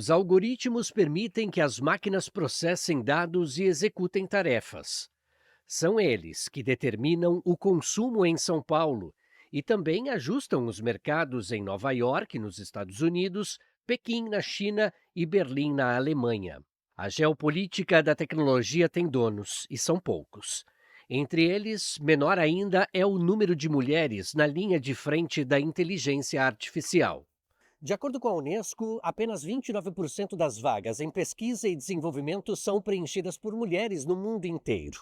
Os algoritmos permitem que as máquinas processem dados e executem tarefas. São eles que determinam o consumo em São Paulo e também ajustam os mercados em Nova York, nos Estados Unidos, Pequim, na China e Berlim, na Alemanha. A geopolítica da tecnologia tem donos, e são poucos. Entre eles, menor ainda é o número de mulheres na linha de frente da inteligência artificial. De acordo com a Unesco, apenas 29% das vagas em pesquisa e desenvolvimento são preenchidas por mulheres no mundo inteiro.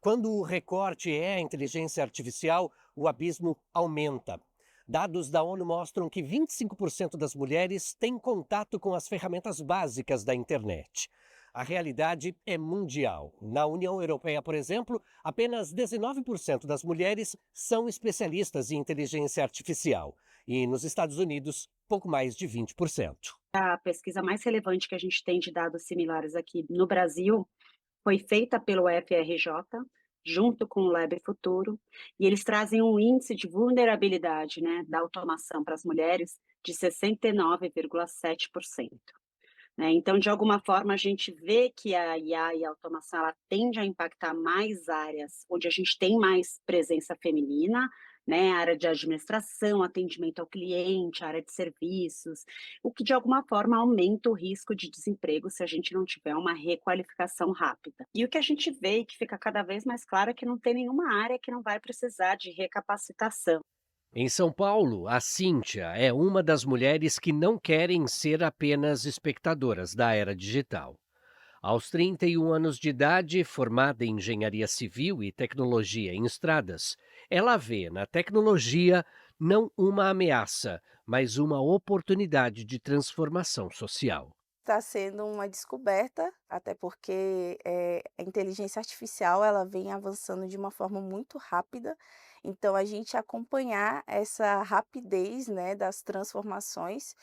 Quando o recorte é a inteligência artificial, o abismo aumenta. Dados da ONU mostram que 25% das mulheres têm contato com as ferramentas básicas da internet. A realidade é mundial. Na União Europeia, por exemplo, apenas 19% das mulheres são especialistas em inteligência artificial. E nos Estados Unidos, pouco mais de 20%. A pesquisa mais relevante que a gente tem de dados similares aqui no Brasil foi feita pelo FRJ, junto com o Lab Futuro, e eles trazem um índice de vulnerabilidade, né, da automação para as mulheres de 69,7%. Né? Então, de alguma forma, a gente vê que a IA e a automação ela tende a impactar mais áreas onde a gente tem mais presença feminina, né? A área de administração, atendimento ao cliente, área de serviços, o que de alguma forma aumenta o risco de desemprego se a gente não tiver uma requalificação rápida. E o que a gente vê e que fica cada vez mais claro é que não tem nenhuma área que não vai precisar de recapacitação. Em São Paulo, a Cíntia é uma das mulheres que não querem ser apenas espectadoras da era digital. Aos 31 anos de idade, formada em engenharia civil e tecnologia em estradas, ela vê na tecnologia não uma ameaça, mas uma oportunidade de transformação social. Está sendo uma descoberta, até porque, a inteligência artificial ela vem avançando de uma forma muito rápida, então a gente acompanhar essa rapidez, né, das transformações,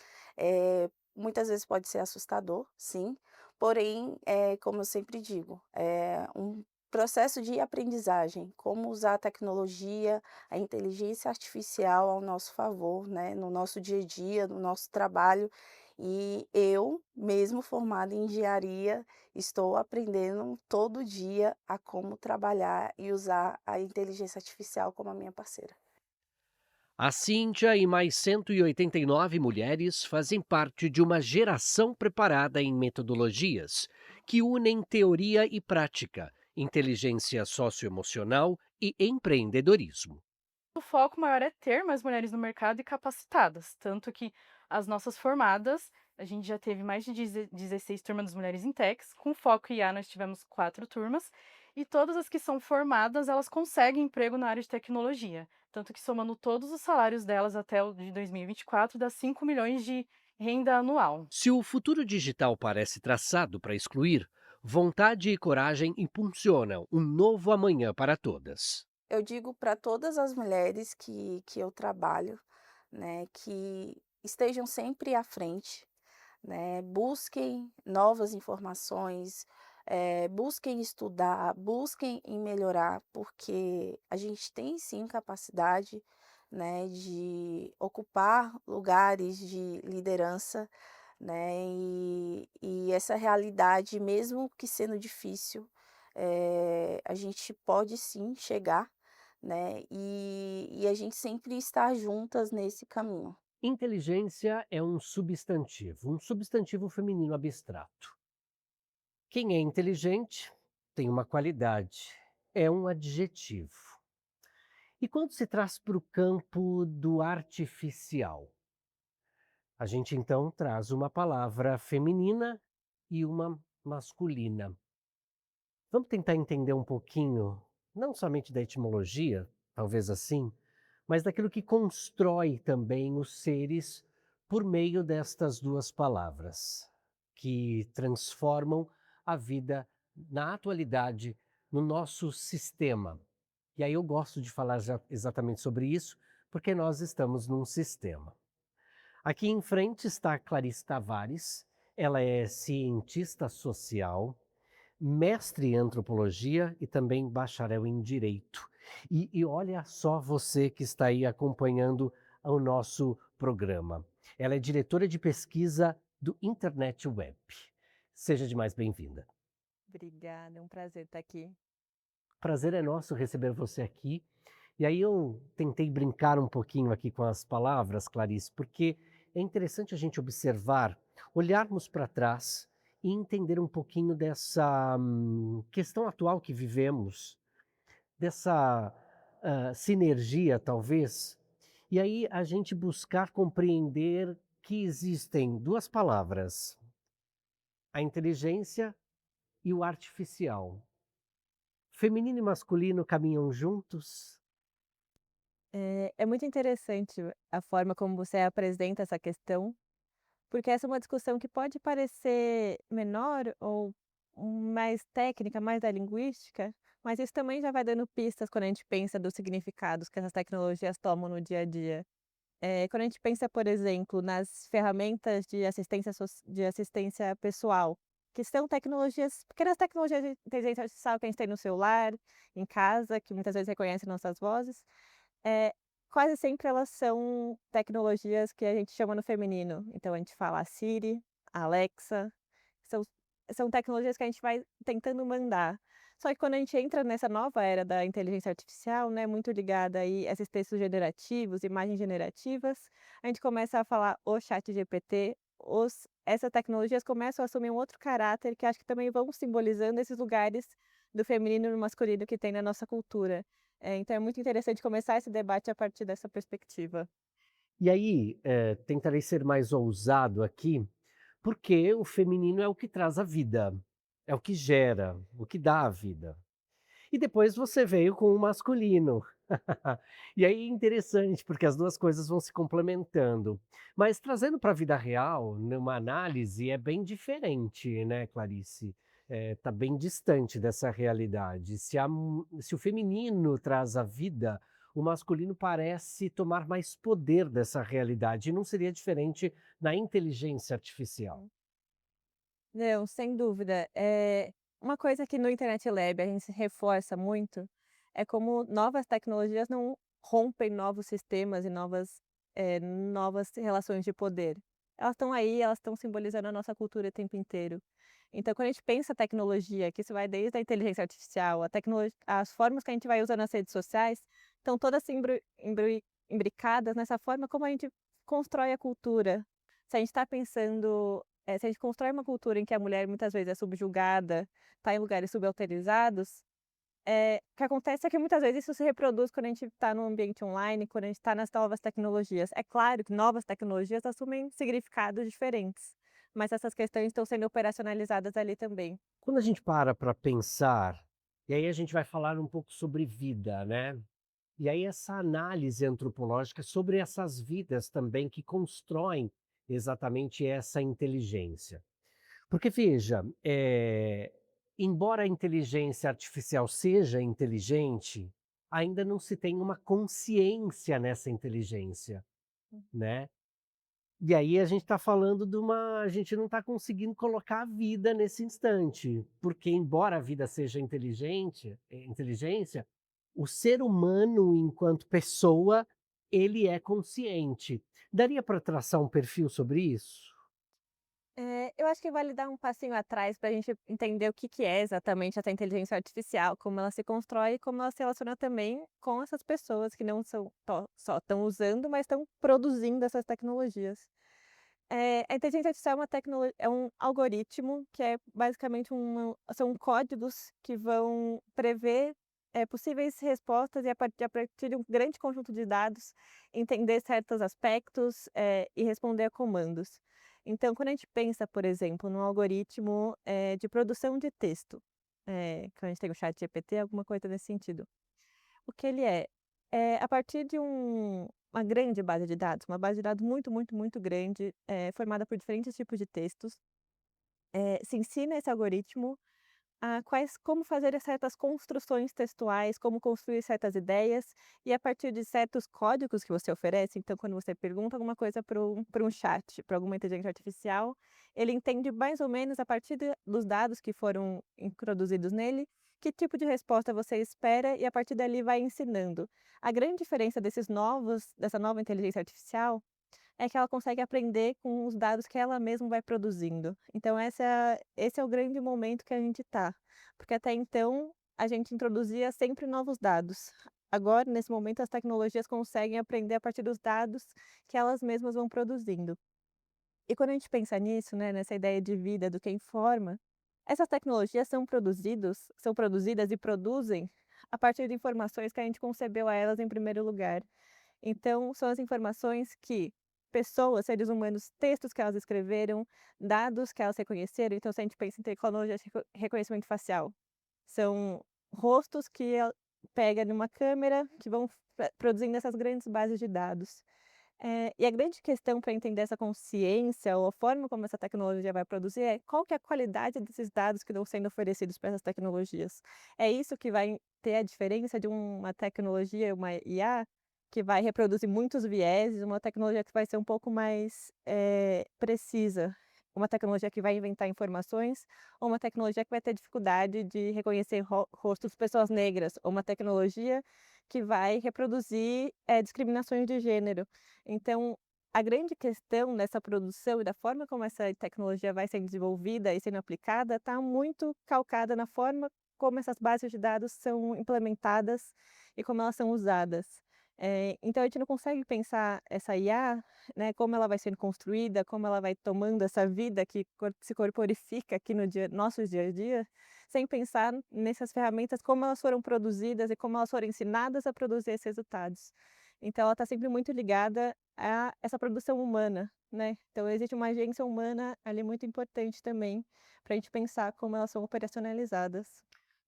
muitas vezes pode ser assustador, sim, porém, como eu sempre digo, é um processo de aprendizagem, como usar a tecnologia, a inteligência artificial ao nosso favor, né, no nosso dia a dia, no nosso trabalho, e eu, mesmo formada em engenharia, estou aprendendo todo dia a como trabalhar e usar a inteligência artificial como a minha parceira. A Cíntia e mais 189 mulheres fazem parte de uma geração preparada em metodologias que unem teoria e prática, inteligência socioemocional e empreendedorismo. O foco maior é ter mais mulheres no mercado e capacitadas, tanto que as nossas formadas, a gente já teve mais de 16 turmas das mulheres em techs, com foco em IA nós tivemos 4 turmas, e todas as que são formadas, elas conseguem emprego na área de tecnologia, tanto que somando todos os salários delas até o de 2024 dá 5 milhões de renda anual. Se o futuro digital parece traçado para excluir, vontade e coragem impulsionam um novo amanhã para todas. Eu digo para todas as mulheres que eu trabalho, né, que estejam sempre à frente, né, busquem novas informações, busquem estudar, busquem em melhorar, porque a gente tem sim capacidade, né, de ocupar lugares de liderança, né, e essa realidade, mesmo que sendo difícil, a gente pode sim chegar, né, e a gente sempre estar juntas nesse caminho. Inteligência é um substantivo feminino abstrato. Quem é inteligente tem uma qualidade, é um adjetivo. E quando se traz para o campo do artificial, a gente então traz uma palavra feminina e uma masculina. Vamos tentar entender um pouquinho, não somente da etimologia, talvez assim, mas daquilo que constrói também os seres por meio destas duas palavras, que transformam a vida na atualidade, no nosso sistema. E aí eu gosto de falar exatamente sobre isso, porque nós estamos num sistema. Aqui em frente está a Clarice Tavares, ela é cientista social, mestre em antropologia e também bacharel em direito. E olha só você que está aí acompanhando o nosso programa. Ela é diretora de pesquisa do Internet Web. Seja demais bem-vinda. Obrigada, é um prazer estar aqui. Prazer é nosso receber você aqui. E aí eu tentei brincar um pouquinho aqui com as palavras, Clarice, porque é interessante a gente observar, olharmos para trás e entender um pouquinho dessa questão atual que vivemos, dessa sinergia, talvez. E aí a gente buscar compreender que existem duas palavras, a inteligência e o artificial. Feminino e masculino caminham juntos? É muito interessante a forma como você apresenta essa questão, porque essa é uma discussão que pode parecer menor ou mais técnica, mais da linguística, mas isso também já vai dando pistas quando a gente pensa dos significados que essas tecnologias tomam no dia a dia. Quando a gente pensa, por exemplo, nas ferramentas de assistência pessoal, que são tecnologias pequenas tecnologias de inteligência artificial que a gente tem no celular, em casa, que muitas vezes reconhecem nossas vozes, eh, quase sempre elas são tecnologias que a gente chama no feminino. Então a gente fala a Siri, a Alexa, são são tecnologias que a gente vai tentando mandar. Só que quando a gente entra nessa nova era da inteligência artificial, né, muito ligada aí a esses textos generativos, imagens generativas, a gente começa a falar o ChatGPT, os essas tecnologias começam a assumir um outro caráter que acho que também vão simbolizando esses lugares do feminino e do masculino que tem na nossa cultura. Então é muito interessante começar esse debate a partir dessa perspectiva. E aí, tentarei ser mais ousado aqui, porque o feminino é o que traz a vida, é o que gera, o que dá a vida. E depois você veio com o masculino. E aí é interessante, porque as 2 coisas vão se complementando. Mas trazendo para a vida real, numa análise, é bem diferente, né, Clarice? Tá bem distante dessa realidade. Se o feminino traz a vida, o masculino parece tomar mais poder dessa realidade, e não seria diferente na inteligência artificial. Não, sem dúvida. Uma coisa que no Internet Lab a gente reforça muito, é como novas tecnologias não rompem novos sistemas e novas relações de poder. Elas estão aí, elas estão simbolizando a nossa cultura o tempo inteiro. Então, quando a gente pensa tecnologia, que isso vai desde a inteligência artificial, as formas que a gente vai usando nas redes sociais, estão todas imbricadas nessa forma como a gente constrói a cultura. Se a gente está pensando se a gente constrói uma cultura em que a mulher muitas vezes é subjugada, está em lugares subalternizados, o que acontece é que muitas vezes isso se reproduz quando a gente está no ambiente online, quando a gente está nas novas tecnologias. É claro que novas tecnologias assumem significados diferentes, mas essas questões estão sendo operacionalizadas ali também. Quando a gente para pensar, e aí a gente vai falar um pouco sobre vida, né? E aí essa análise antropológica sobre essas vidas também que constroem exatamente essa inteligência. Porque veja, embora a inteligência artificial seja inteligente, ainda não se tem uma consciência nessa inteligência, né? E aí a gente está falando a gente não está conseguindo colocar a vida nesse instante, porque embora a vida seja inteligência, o ser humano enquanto pessoa, ele é consciente. Daria para traçar um perfil sobre isso? Eu acho que vale dar um passinho atrás para a gente entender o que que é exatamente essa inteligência artificial, como ela se constrói e como ela se relaciona também com essas pessoas que não são só estão usando, mas estão produzindo essas tecnologias. A inteligência artificial é um algoritmo que é basicamente são códigos que vão prever, possíveis respostas e a partir de um grande conjunto de dados, entender certos aspectos, e responder a comandos. Então, quando a gente pensa, por exemplo, num algoritmo, de produção de texto, que a gente tem o ChatGPT, alguma coisa nesse sentido. O que ele é? A partir de uma grande base de dados, uma base de dados muito, muito, muito grande, formada por diferentes tipos de textos, se ensina esse algoritmo a como fazer certas construções textuais, como construir certas ideias, e a partir de certos códigos que você oferece, então quando você pergunta alguma coisa para um chat, para alguma inteligência artificial, ele entende mais ou menos a partir dos dados que foram introduzidos nele, que tipo de resposta você espera e a partir dali vai ensinando. A grande diferença dessa nova inteligência artificial é que ela consegue aprender com os dados que ela mesma vai produzindo. Então esse é o grande momento que a gente está, porque até então a gente introduzia sempre novos dados. Agora, nesse momento, as tecnologias conseguem aprender a partir dos dados que elas mesmas vão produzindo. E quando a gente pensa nisso, né, nessa ideia de vida do que informa, essas tecnologias são produzidas e produzem a partir de informações que a gente concebeu a elas em primeiro lugar. Então, são as informações que pessoas, seres humanos, textos que elas escreveram, dados que elas reconheceram. Então, se a gente pensa em tecnologia de reconhecimento facial, são rostos que ela pega numa câmera que vão produzindo essas grandes bases de dados. E a grande questão para entender essa consciência ou a forma como essa tecnologia vai produzir é qual que é a qualidade desses dados que estão sendo oferecidos para essas tecnologias. É isso que vai ter a diferença de uma tecnologia, uma IA, que vai reproduzir muitos vieses, uma tecnologia que vai ser um pouco mais precisa, uma tecnologia que vai inventar informações, ou uma tecnologia que vai ter dificuldade de reconhecer rostos de pessoas negras, ou uma tecnologia que vai reproduzir discriminações de gênero. Então, a grande questão nessa produção e da forma como essa tecnologia vai sendo desenvolvida e sendo aplicada está muito calcada na forma como essas bases de dados são implementadas e como elas são usadas. Então a gente não consegue pensar essa IA, né, como ela vai sendo construída, como ela vai tomando essa vida que se corporifica aqui no nosso dia a dia, sem pensar nessas ferramentas, como elas foram produzidas e como elas foram ensinadas a produzir esses resultados. Então ela está sempre muito ligada a essa produção humana, né. Então existe uma agência humana ali muito importante também, para a gente pensar como elas são operacionalizadas.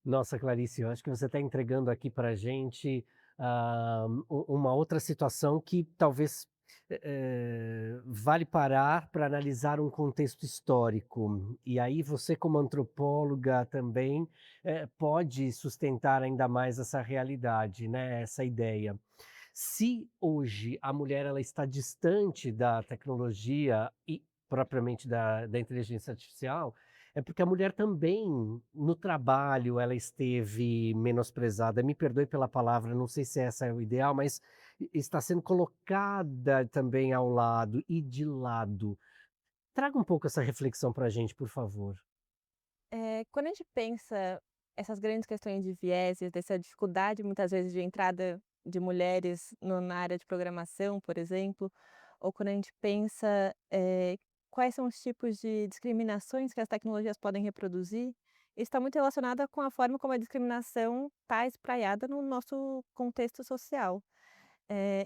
Nossa, Clarice, eu acho que você está entregando aqui para a gente, uma outra situação que talvez, vale parar para analisar um contexto histórico. E aí você como antropóloga também, pode sustentar ainda mais essa realidade, né, essa ideia. Se hoje a mulher ela está distante da tecnologia e propriamente da inteligência artificial, é porque a mulher também no trabalho ela esteve menosprezada. Me perdoe pela palavra, não sei se essa é o ideal, mas está sendo colocada também ao lado e de lado. Traga um pouco essa reflexão para a gente, por favor. Quando a gente pensa essas grandes questões de vieses, dessa dificuldade muitas vezes de entrada de mulheres na área de programação, por exemplo, ou quando a gente pensa quais são os tipos de discriminações que as tecnologias podem reproduzir, isso está muito relacionado com a forma como a discriminação está espraiada no nosso contexto social.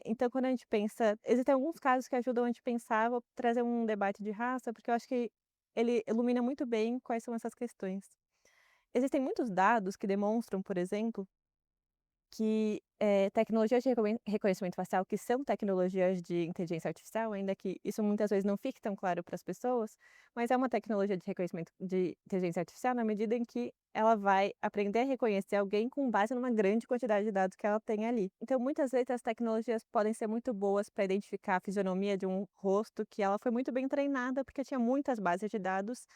Então, quando a gente pensa, existem alguns casos que ajudam a gente pensar, vou trazer um debate de raça, porque eu acho que ele ilumina muito bem quais são essas questões. Existem muitos dados que demonstram, por exemplo, que, tecnologias de reconhecimento facial, que são tecnologias de inteligência artificial, ainda que isso muitas vezes não fique tão claro para as pessoas, mas é uma tecnologia de reconhecimento de inteligência artificial na medida em que ela vai aprender a reconhecer alguém com base numa grande quantidade de dados que ela tem ali. Então, muitas vezes as tecnologias podem ser muito boas para identificar a fisionomia de um rosto que ela foi muito bem treinada, porque tinha muitas bases de dados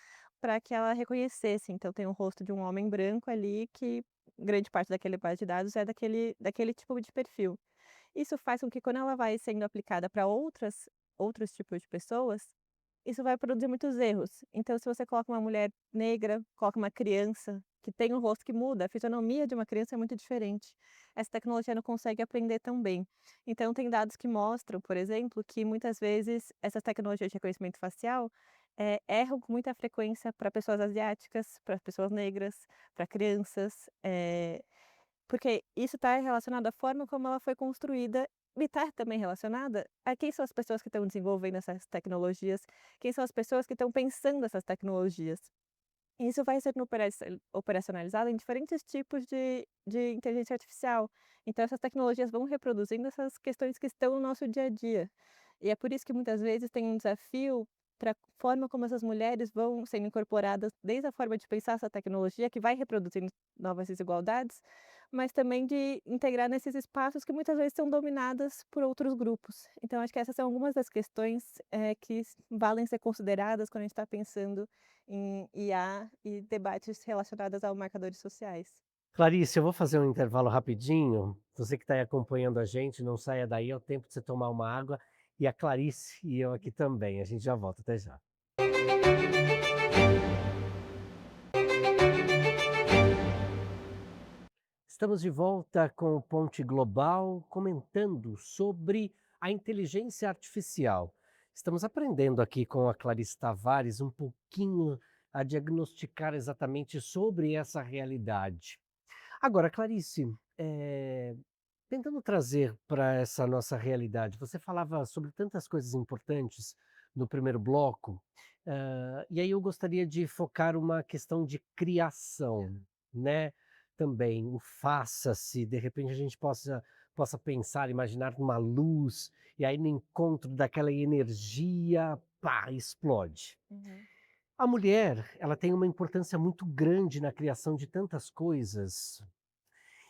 para que ela reconhecesse. Então tem um rosto de um homem branco ali que grande parte daquele base de dados é daquele tipo de perfil. Isso faz com que quando ela vai sendo aplicada para outros tipos de pessoas, isso vai produzir muitos erros. Então se você coloca uma mulher negra, coloca uma criança que tem um rosto que muda, a fisionomia de uma criança é muito diferente. Essa tecnologia não consegue aprender tão bem. Então tem dados que mostram, por exemplo, que muitas vezes essas tecnologias de reconhecimento facial, erram com muita frequência para pessoas asiáticas, para pessoas negras, para crianças, porque isso está relacionado à forma como ela foi construída e está também relacionada a quem são as pessoas que estão desenvolvendo essas tecnologias, quem são as pessoas que estão pensando essas tecnologias. E isso vai sendo operacionalizado em diferentes tipos de inteligência artificial. Então essas tecnologias vão reproduzindo essas questões que estão no nosso dia a dia. E é por isso que muitas vezes tem um desafio para a forma como essas mulheres vão sendo incorporadas, desde a forma de pensar essa tecnologia, que vai reproduzindo novas desigualdades, mas também de integrar nesses espaços que muitas vezes são dominadas por outros grupos. Então, acho que essas são algumas das questões que valem ser consideradas quando a gente está pensando em IA e debates relacionados aos marcadores sociais. Clarice, eu vou fazer um intervalo rapidinho. Você que está aí acompanhando a gente, não saia daí, é o tempo de você tomar uma água E a Clarice e eu aqui também. A gente já volta, até já. Estamos de volta com o Ponte Global, comentando sobre a inteligência artificial. Estamos aprendendo aqui com a Clarice Tavares um pouquinho a diagnosticar exatamente sobre essa realidade. Agora, Clarice, tentando trazer para essa nossa realidade, você falava sobre tantas coisas importantes no primeiro bloco, e aí eu gostaria de focar uma questão de criação, né? Também o faça-se, de repente a gente possa pensar, imaginar uma luz, e aí no encontro daquela energia, pá, explode. Uhum. A mulher, ela tem uma importância muito grande na criação de tantas coisas,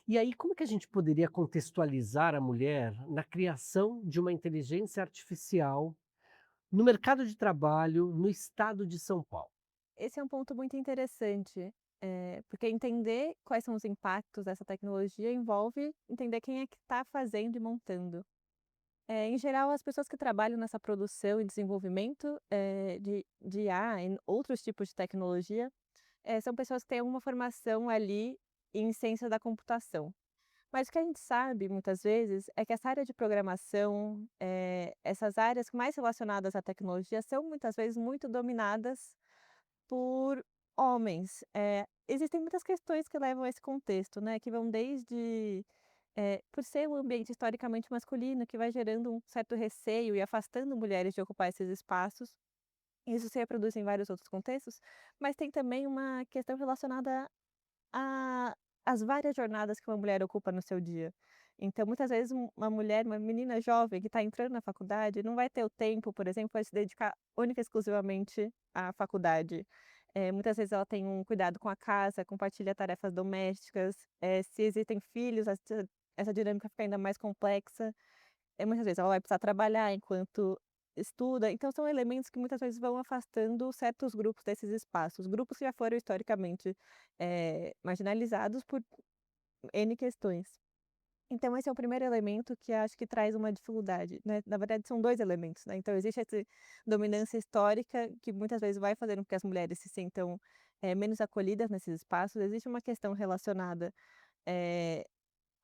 e aí, como que a gente poderia contextualizar a mulher na criação de uma inteligência artificial no mercado de trabalho no estado de São Paulo? Esse é um ponto muito interessante, porque entender quais são os impactos dessa tecnologia envolve entender quem é que está fazendo e montando. Em geral, as pessoas que trabalham nessa produção e desenvolvimento, de IA e outros tipos de tecnologia, são pessoas que têm alguma formação ali em ciência da computação. Mas o que a gente sabe, muitas vezes, é que essa área de programação, essas áreas mais relacionadas à tecnologia são muitas vezes muito dominadas por homens. Existem muitas questões que levam a esse contexto, né, que vão desde, por ser um ambiente historicamente masculino, que vai gerando um certo receio e afastando mulheres de ocupar esses espaços. Isso se reproduz em vários outros contextos, mas tem também uma questão relacionada a as várias jornadas que uma mulher ocupa no seu dia. Então, muitas vezes, uma mulher, uma menina jovem que está entrando na faculdade, não vai ter o tempo, por exemplo, para se dedicar única e exclusivamente à faculdade. Muitas vezes ela tem um cuidado com a casa, compartilha tarefas domésticas, se existem filhos, essa dinâmica fica ainda mais complexa. Muitas vezes ela vai precisar trabalhar enquanto estuda, então são elementos que muitas vezes vão afastando certos grupos desses espaços, grupos que já foram historicamente, marginalizados por N questões. Então esse é o primeiro elemento que acho que traz uma dificuldade, né, na verdade são 2 elementos, né, então existe essa dominância histórica que muitas vezes vai fazendo com que as mulheres se sintam, menos acolhidas nesses espaços, existe uma questão relacionada, eh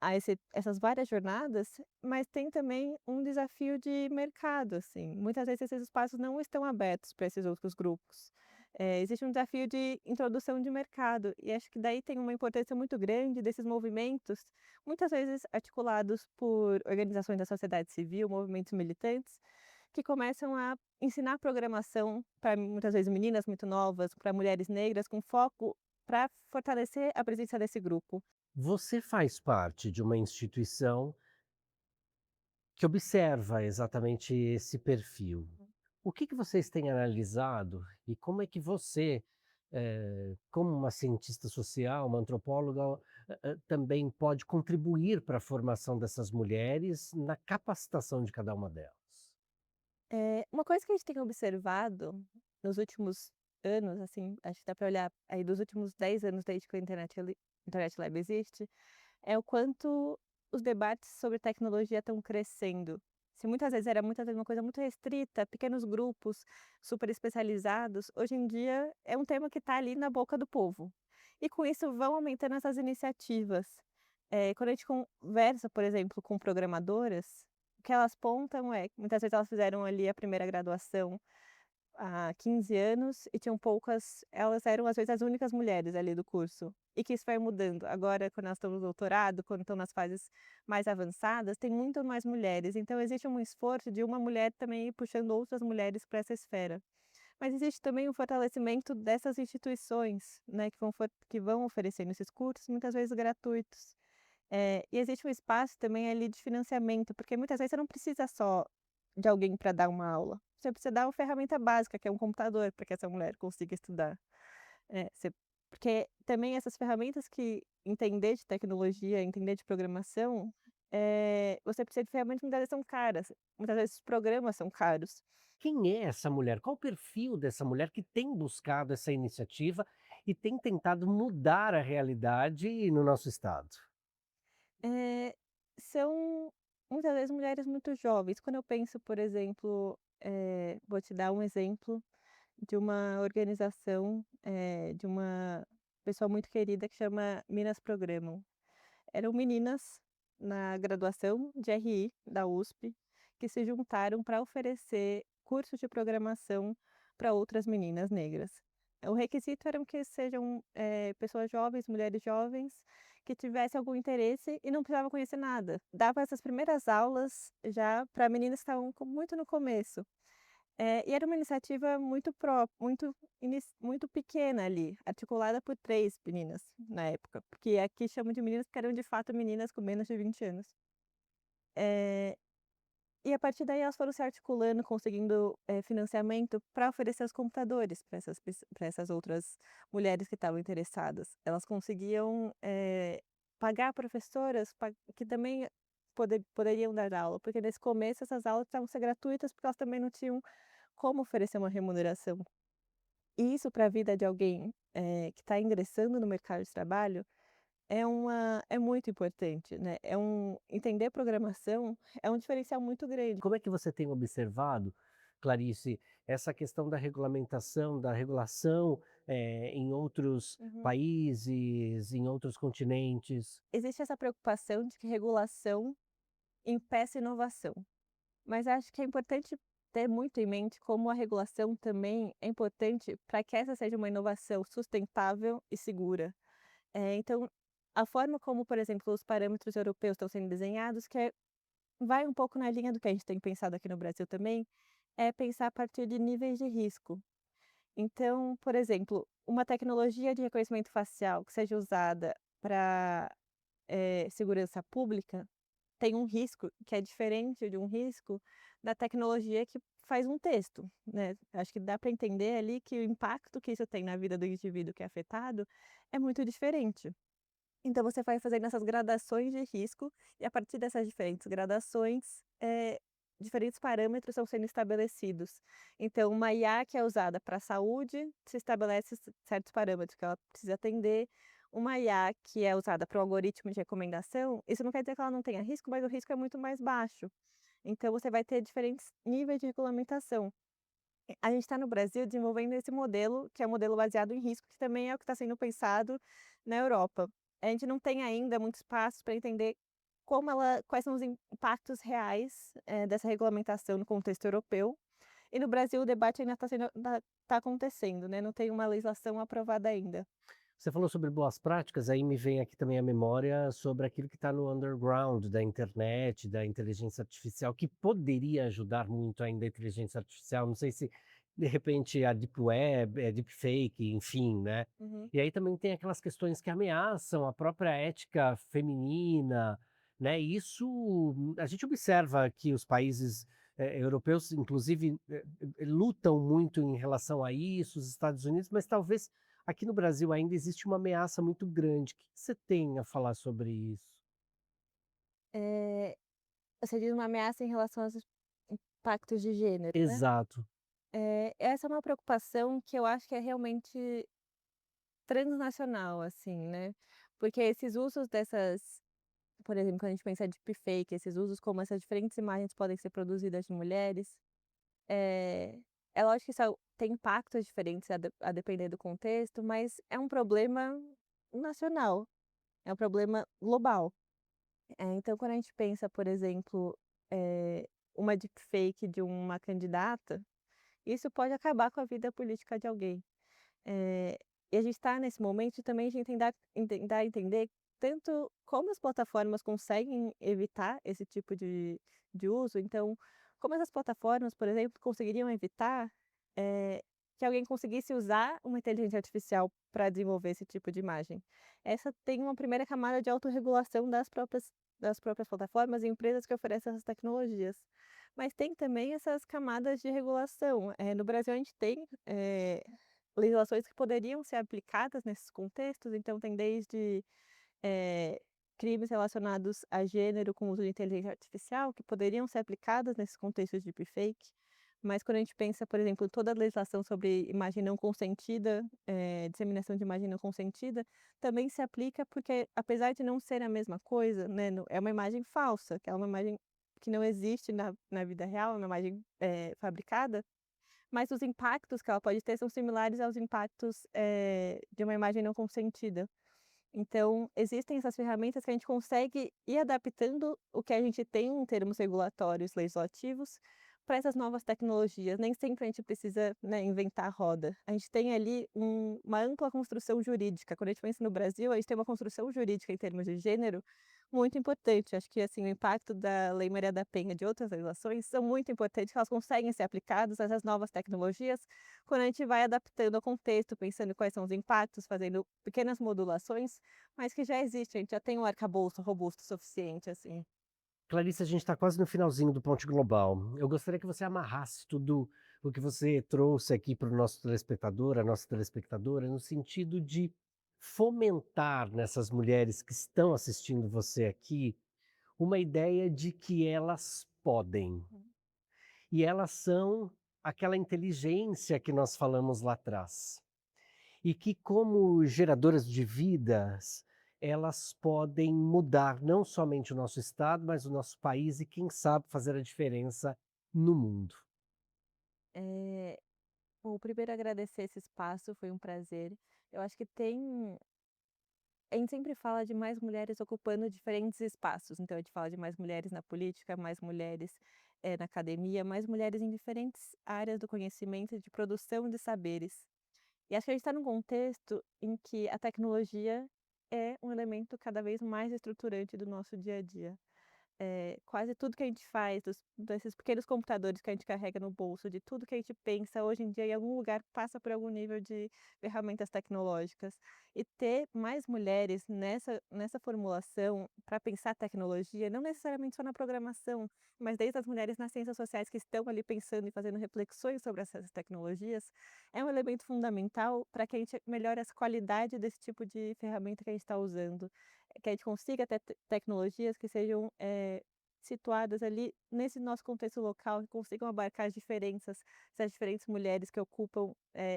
a essas várias jornadas, mas tem também um desafio de mercado, assim. Muitas vezes esses espaços não estão abertos para esses outros grupos. Existe um desafio de introdução de mercado, e acho que daí tem uma importância muito grande desses movimentos, muitas vezes articulados por organizações da sociedade civil, movimentos militantes, que começam a ensinar programação para muitas vezes meninas muito novas, para mulheres negras, com foco para fortalecer a presença desse grupo. Você faz parte de uma instituição que observa exatamente esse perfil. O que que vocês têm analisado e como é que você, como uma cientista social, uma antropóloga, também pode contribuir para a formação dessas mulheres na capacitação de cada uma delas? Uma coisa que a gente tem observado nos últimos anos, assim, acho que dá para olhar aí dos últimos 10 anos desde que a Internet Lab existe, é o quanto os debates sobre tecnologia estão crescendo. Se muitas vezes era muitas vezes uma coisa muito restrita, pequenos grupos super especializados, hoje em dia é um tema que está ali na boca do povo. E com isso vão aumentando essas iniciativas. Quando a gente conversa, por exemplo, com programadoras, o que elas apontam é que muitas vezes elas fizeram ali a primeira graduação há 15 anos e tinham poucas, elas eram às vezes as únicas mulheres ali do curso, e que isso vai mudando. Agora, quando elas estão no doutorado, quando estão nas fases mais avançadas, tem muito mais mulheres, então existe um esforço de uma mulher também ir puxando outras mulheres para essa esfera. Mas existe também um fortalecimento dessas instituições, né, que vão oferecendo esses cursos, muitas vezes gratuitos. E existe um espaço também ali de financiamento, porque muitas vezes você não precisa só de alguém para dar uma aula, você precisa dar uma ferramenta básica, que é um computador, para que essa mulher consiga estudar. Você porque também essas ferramentas que entender de tecnologia, entender de programação, você precisa de ferramentas que muitas vezes são caras, muitas vezes os programas são caros. Quem é essa mulher? Qual o perfil dessa mulher que tem buscado essa iniciativa e tem tentado mudar a realidade no nosso estado? Eh, São muitas vezes mulheres muito jovens. Quando eu penso, por exemplo, vou te dar um exemplo de uma organização, de uma pessoa muito querida que chama Minas Programam. Eram meninas na graduação de RI da USP que se juntaram para oferecer cursos de programação para outras meninas negras. O requisito era que sejam, pessoas jovens, mulheres jovens, que tivessem algum interesse e não precisavam conhecer nada. Dava essas primeiras aulas já para meninas que estavam muito no começo. E era uma iniciativa muito pequena ali, articulada por 3 meninas na época, porque aqui chamam de meninas porque eram de fato meninas com menos de 20 anos. Eh, e a partir daí elas foram se articulando, conseguindo, financiamento para oferecer os computadores para essas outras mulheres que estavam interessadas. Elas conseguiam, pagar professoras que também poderiam dar aula, porque nesse começo essas aulas precisavam ser gratuitas, porque elas também não tinham como oferecer uma remuneração. E isso para a vida de alguém, que está ingressando no mercado de trabalho é muito importante, né, entender programação é um diferencial muito grande. Como é que você tem observado, Clarice, essa questão da regulamentação, da regulação, em outros Uhum. países, em outros continentes? Existe essa preocupação de que regulação impeça inovação, mas acho que é importante ter muito em mente como a regulação também é importante para que essa seja uma inovação sustentável e segura. Então, a forma como, por exemplo, os parâmetros europeus estão sendo desenhados, vai um pouco na linha do que a gente tem pensado aqui no Brasil também, é pensar a partir de níveis de risco. Então, por exemplo, uma tecnologia de reconhecimento facial que seja usada para segurança pública tem um risco que é diferente de um risco da tecnologia que faz um texto, né. Acho que dá para entender ali que o impacto que isso tem na vida do indivíduo que é afetado é muito diferente. Então você vai fazendo essas gradações de risco e a partir dessas diferentes gradações, diferentes parâmetros estão sendo estabelecidos. Então uma IA que é usada para a saúde, se estabelece certos parâmetros que ela precisa atender. Uma IA que é usada para o algoritmo de recomendação, isso não quer dizer que ela não tenha risco, mas o risco é muito mais baixo. Então você vai ter diferentes níveis de regulamentação. A gente está no Brasil desenvolvendo esse modelo, que é um modelo baseado em risco, que também é o que está sendo pensado na Europa. A gente não tem ainda muitos passos para entender quais são os impactos reais, dessa regulamentação no contexto europeu. E no Brasil o debate ainda está acontecendo, né, não tem uma legislação aprovada ainda. Você falou sobre boas práticas, aí me vem aqui também a memória sobre aquilo que está no underground da internet, da inteligência artificial, que poderia ajudar muito ainda a inteligência artificial. Não sei se, de repente, a Deep Web, Deepfake, enfim, né? Uhum. E aí também tem aquelas questões que ameaçam a própria ética feminina, né? E isso a gente observa que os países europeus, inclusive, lutam muito em relação a isso, os Estados Unidos, mas talvez aqui no Brasil ainda existe uma ameaça muito grande. O que que você tem a falar sobre isso? Eh, Você diz uma ameaça em relação aos impactos de gênero, né? Exato. Essa é uma preocupação que eu acho que é realmente transnacional, assim, né, porque esses usos dessas por exemplo, quando a gente pensa em deepfake, esses usos como essas diferentes imagens podem ser produzidas de mulheres, eh, é lógico que isso tem impactos diferentes a depender do contexto, mas é um problema nacional, é um problema global. Então quando a gente pensa, por exemplo, uma deepfake de uma candidata, isso pode acabar com a vida política de alguém. Eh, e a gente está nesse momento também de tentar entender tanto como as plataformas conseguem evitar esse tipo de uso, então, como essas plataformas, por exemplo, conseguiriam evitar, que alguém conseguisse usar uma inteligência artificial para desenvolver esse tipo de imagem. Essa tem uma primeira camada de autorregulação das próprias plataformas e empresas que oferecem essas tecnologias. Mas tem também essas camadas de regulação. No Brasil a gente tem, legislações que poderiam ser aplicadas nesses contextos, então tem desde, eh, crimes relacionados a gênero com uso de inteligência artificial, que poderiam ser aplicadas nesses contextos de deepfake, mas quando a gente pensa, por exemplo, toda a legislação sobre imagem não consentida, disseminação de imagem não consentida, também se aplica porque apesar de não ser a mesma coisa, né, é uma imagem falsa, que é uma imagem que não existe na vida real, é uma imagem, fabricada, mas os impactos que ela pode ter são similares aos impactos, de uma imagem não consentida. Então, existem essas ferramentas que a gente consegue ir adaptando o que a gente tem em termos regulatórios, legislativos, para essas novas tecnologias. Nem sempre a gente precisa, né, inventar a roda. A gente tem ali uma ampla construção jurídica. Quando a gente pensa no Brasil, a gente tem uma construção jurídica em termos de gênero muito importante. Acho que assim, o impacto da Lei Maria da Penha e de outras legislações são muito importantes, que elas conseguem ser aplicadas a essas novas tecnologias quando a gente vai adaptando ao contexto, pensando quais são os impactos, fazendo pequenas modulações, mas que já existe, a gente já tem um arcabouço robusto o suficiente, assim. Clarice, a gente está quase no finalzinho do Ponte Global. Eu gostaria que você amarrasse tudo o que você trouxe aqui para o nosso telespectador, a nossa telespectadora, no sentido de fomentar nessas mulheres que estão assistindo você aqui uma ideia de que elas podem. E elas são aquela inteligência que nós falamos lá atrás. E que, como geradoras de vidas, elas podem mudar não somente o nosso estado, mas o nosso país e, quem sabe, fazer a diferença no mundo. Eh, Bom, primeiro agradecer esse espaço, foi um prazer. Eu acho que a gente sempre fala de mais mulheres ocupando diferentes espaços, então a gente fala de mais mulheres na política, mais mulheres, na academia, mais mulheres em diferentes áreas do conhecimento e de produção de saberes. E acho que a gente está num contexto em que a tecnologia é um elemento cada vez mais estruturante do nosso dia a dia. Quase tudo que a gente faz, desses pequenos computadores que a gente carrega no bolso, de tudo que a gente pensa hoje em dia, em algum lugar passa por algum nível de ferramentas tecnológicas. E ter mais mulheres nessa formulação para pensar tecnologia, não necessariamente só na programação, mas desde as mulheres nas ciências sociais que estão ali pensando e fazendo reflexões sobre essas tecnologias, é um elemento fundamental para que a gente melhore a qualidade desse tipo de ferramenta que a gente está usando, que a gente consiga ter tecnologias que sejam, situadas ali nesse nosso contexto local, que consigam abarcar as diferenças, essas diferentes mulheres que ocupam,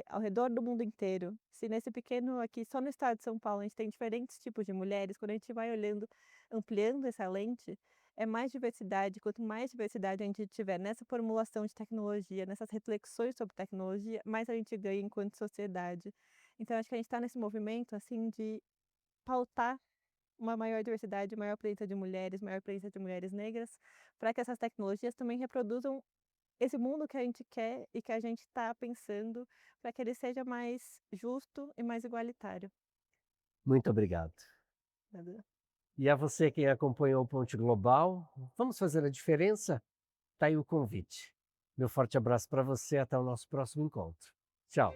ao redor do mundo inteiro. Se nesse pequeno aqui, só no estado de São Paulo, a gente tem diferentes tipos de mulheres, quando a gente vai olhando, ampliando essa lente, é mais diversidade. Quanto mais diversidade a gente tiver nessa formulação de tecnologia, nessas reflexões sobre tecnologia, mais a gente ganha enquanto sociedade. Então acho que a gente está nesse movimento, assim, de pautar uma maior diversidade, maior presença de mulheres, maior presença de mulheres negras, para que essas tecnologias também reproduzam esse mundo que a gente quer e que a gente está pensando, para que ele seja mais justo e mais igualitário. Muito obrigado. Nada. E a você, quem acompanhou o Ponte Global, vamos fazer a diferença? Está aí o convite. Meu forte abraço para você, até o nosso próximo encontro. Tchau.